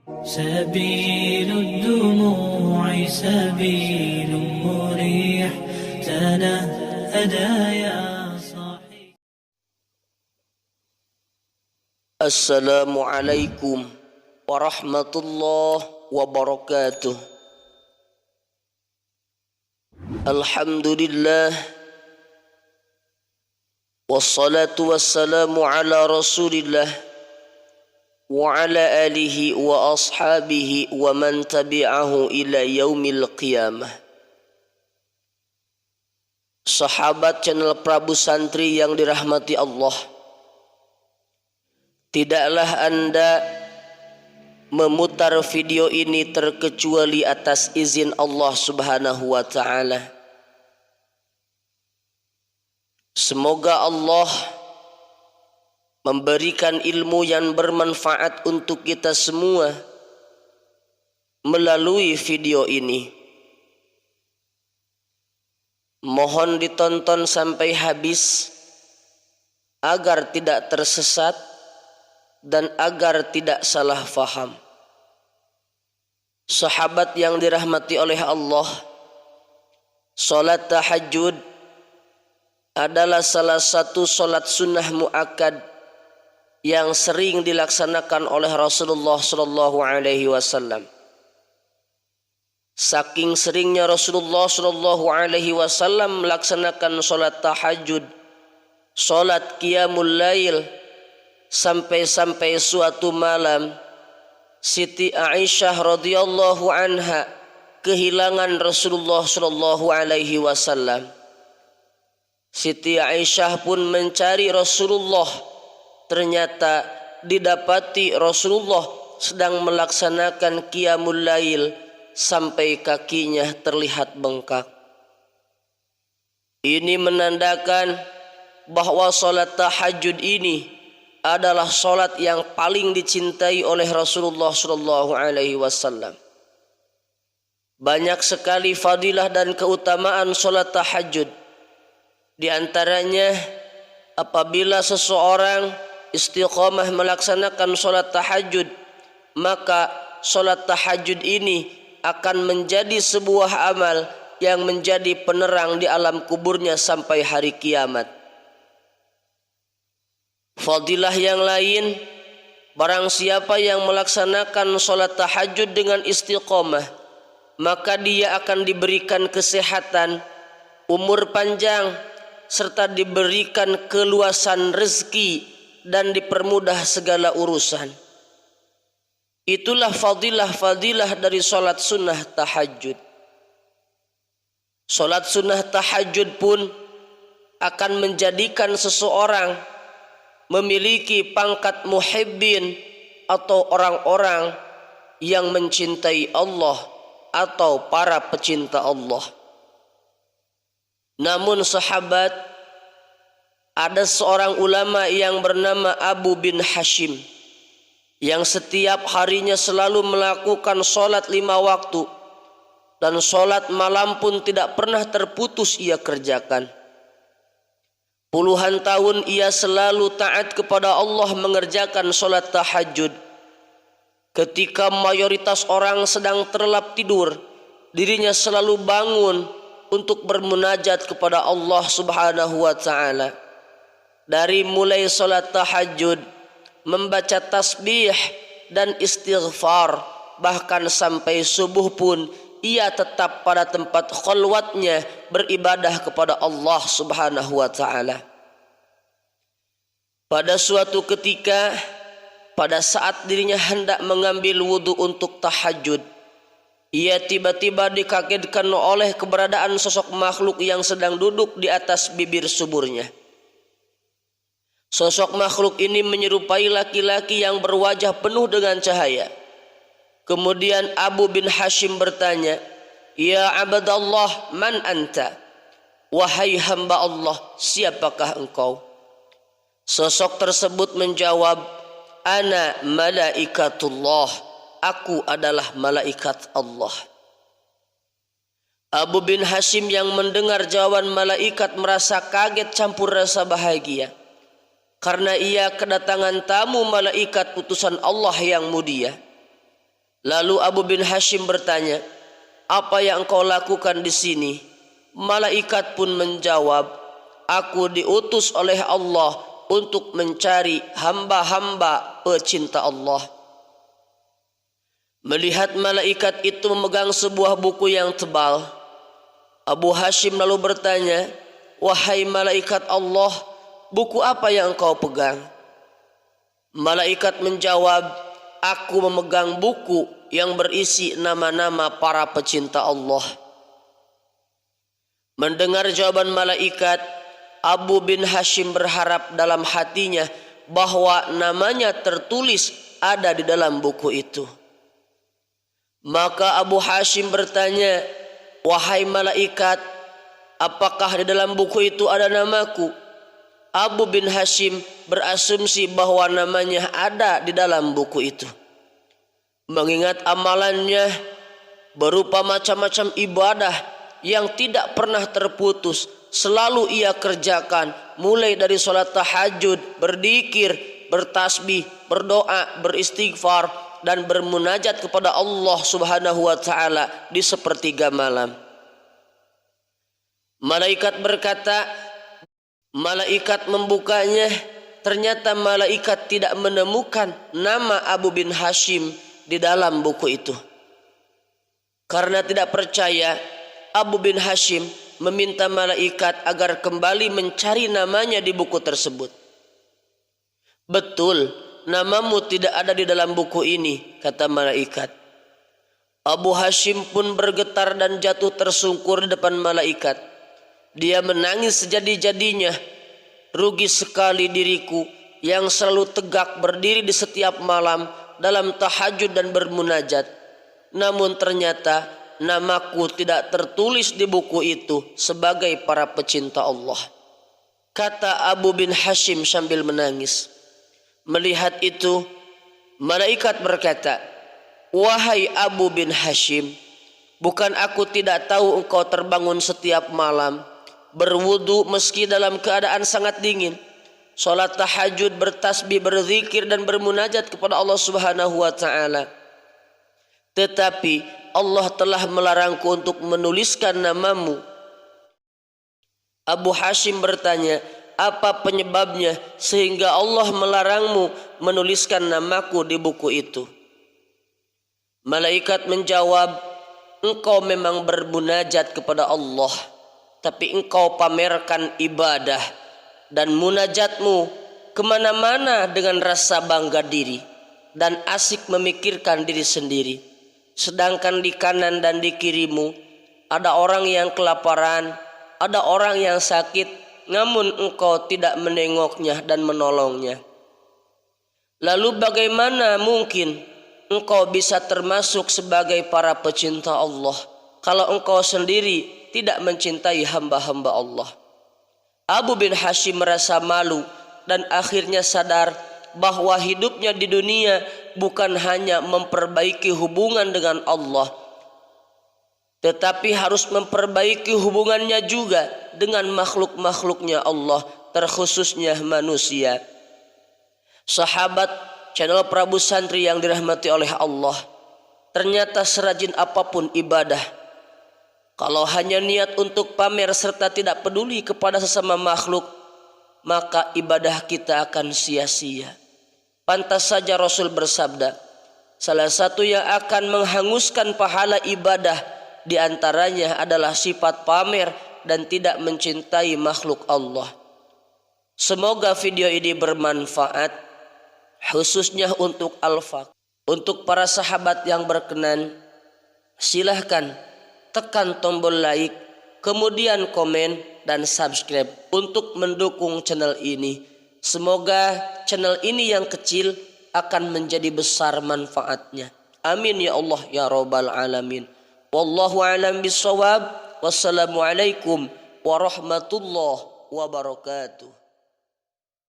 سبيل الدموع سبيل مريح تنهدى يا صاحي. السلام عليكم ورحمة الله وبركاته. الحمد لله والصلاة والسلام على رسول الله وعلى آله وأصحابه ومن تبعه إلى يوم القيامة. Sahabat channel Prabu Santri yang dirahmati Allah, tidaklah Anda memutar video ini terkecuali atas izin Allah Subhanahu wa ta'ala. Semoga Allah memberikan ilmu yang bermanfaat untuk kita semua melalui video ini. Mohon ditonton sampai habis agar tidak tersesat dan agar tidak salah faham. Sahabat yang dirahmati oleh Allah, salat tahajud adalah salah satu salat sunnah muakkad yang sering dilaksanakan oleh Rasulullah sallallahu alaihi wasallam. Saking seringnya Rasulullah sallallahu alaihi wasallam melaksanakan salat tahajud, salat qiyamul lail, sampai-sampai suatu malam Siti Aisyah radhiyallahu anha kehilangan Rasulullah sallallahu alaihi wasallam. Siti Aisyah pun mencari Rasulullah. Ternyata didapati Rasulullah sedang melaksanakan qiyamul lail sampai kakinya terlihat bengkak. Ini menandakan bahwa salat tahajud ini adalah salat yang paling dicintai oleh Rasulullah sallallahu alaihi wasallam. Banyak sekali fadilah dan keutamaan salat tahajud. Di antaranya apabila seseorang istiqamah melaksanakan salat tahajud, maka salat tahajud ini akan menjadi sebuah amal yang menjadi penerang di alam kuburnya sampai hari kiamat. Fadilah yang lain, barang siapa yang melaksanakan salat tahajud dengan istiqamah, maka dia akan diberikan kesehatan, umur panjang, serta diberikan keluasan rezeki dan dipermudah segala urusan. Itulah fadilah-fadilah dari salat sunnah tahajud. Salat sunnah tahajud pun akan menjadikan seseorang memiliki pangkat muhibbin atau orang-orang yang mencintai Allah atau para pecinta Allah. Namun sahabat, ada seorang ulama yang bernama Abu bin Hashim yang setiap harinya selalu melakukan sholat 5 waktu dan sholat malam pun tidak pernah terputus ia kerjakan. Puluhan tahun ia selalu taat kepada Allah mengerjakan sholat tahajud. Ketika mayoritas orang sedang terlelap tidur, dirinya selalu bangun untuk bermunajat kepada Allah Subhanahu wa ta'ala. Dari mulai salat tahajud, membaca tasbih dan istighfar, bahkan sampai subuh pun ia tetap pada tempat khalwatnya beribadah kepada Allah Subhanahu wa ta'ala. Pada suatu ketika, pada saat dirinya hendak mengambil wudu untuk tahajud, ia tiba-tiba dikagetkan oleh keberadaan sosok makhluk yang sedang duduk di atas bibir suburnya. Sosok makhluk ini menyerupai laki-laki yang berwajah penuh dengan cahaya. Kemudian Abu bin Hashim bertanya, "Ya Abdallah, man anta?" Wahai hamba Allah, siapakah engkau? Sosok tersebut menjawab, "Ana malaikatullah." Aku adalah malaikat Allah. Abu bin Hashim yang mendengar jawaban malaikat merasa kaget campur rasa bahagia. Karena ia kedatangan tamu malaikat utusan Allah yang mulia. Lalu Abu bin Hashim bertanya, "Apa yang engkau lakukan di sini?" Malaikat pun menjawab, "Aku diutus oleh Allah untuk mencari hamba-hamba pecinta Allah." Melihat malaikat itu memegang sebuah buku yang tebal, Abu Hashim lalu bertanya, "Wahai malaikat Allah, buku apa yang engkau pegang?" Malaikat menjawab, "Aku memegang buku yang berisi nama-nama para pecinta Allah." Mendengar jawaban malaikat, Abu bin Hashim berharap dalam hatinya bahwa namanya tertulis ada di dalam buku itu. Maka Abu Hashim bertanya, "Wahai malaikat, apakah di dalam buku itu ada namaku?" Abu bin Hashim berasumsi bahwa namanya ada di dalam buku itu. Mengingat amalannya berupa macam-macam ibadah yang tidak pernah terputus, selalu ia kerjakan, mulai dari sholat tahajud, berzikir, bertasbih, berdoa, beristighfar, dan bermunajat kepada Allah Subhanahu wa Ta'ala di sepertiga malam. Malaikat berkata, malaikat membukanya, ternyata malaikat tidak menemukan nama Abu bin Hashim di dalam buku itu. Karena tidak percaya, Abu bin Hashim meminta malaikat agar kembali mencari namanya di buku tersebut. "Betul, namamu tidak ada di dalam buku ini," kata malaikat. Abu Hashim pun bergetar dan jatuh tersungkur di depan malaikat. Dia menangis sejadi-jadinya. "Rugi sekali diriku yang selalu tegak berdiri di setiap malam dalam tahajud dan bermunajat. Namun ternyata namaku tidak tertulis di buku itu sebagai para pecinta Allah," kata Abu bin Hashim sambil menangis. Melihat itu, malaikat berkata, "Wahai Abu bin Hashim, bukan aku tidak tahu engkau terbangun setiap malam, berwudu meski dalam keadaan sangat dingin, sholat tahajud, bertasbih, berzikir, dan bermunajat kepada Allah Subhanahu wa Ta'ala. Tetapi Allah telah melarangku untuk menuliskan namamu." Abu Hashim bertanya, "Apa penyebabnya sehingga Allah melarangmu menuliskan namaku di buku itu?" Malaikat menjawab, "Engkau memang bermunajat kepada Allah, tapi engkau pamerkan ibadah dan munajatmu kemana-mana dengan rasa bangga diri dan asik memikirkan diri sendiri. Sedangkan di kanan dan di kirimu ada orang yang kelaparan, ada orang yang sakit, namun engkau tidak menengoknya dan menolongnya. Lalu bagaimana mungkin engkau bisa termasuk sebagai para pecinta Allah kalau engkau sendiri tidak mencintai hamba-hamba Allah?" Abu bin Hashim merasa malu dan akhirnya sadar bahwa hidupnya di dunia bukan hanya memperbaiki hubungan dengan Allah, tetapi harus memperbaiki hubungannya juga dengan makhluk-makhluknya Allah, terkhususnya manusia. Sahabat channel Prabu Santri yang dirahmati oleh Allah, ternyata serajin apapun ibadah, kalau hanya niat untuk pamer serta tidak peduli kepada sesama makhluk, maka ibadah kita akan sia-sia. Pantas saja Rasul bersabda, salah satu yang akan menghanguskan pahala ibadah diantaranya adalah sifat pamer dan tidak mencintai makhluk Allah. Semoga video ini bermanfaat, khususnya untuk Al-Faq. Untuk para sahabat yang berkenan, silahkan tekan tombol like, kemudian komen dan subscribe untuk mendukung channel ini. Semoga channel ini yang kecil akan menjadi besar manfaatnya. Amin ya Allah ya Rabbal Alamin. Wallahu a'lam bishawab. Wassalamualaikum warahmatullahi wabarakatuh.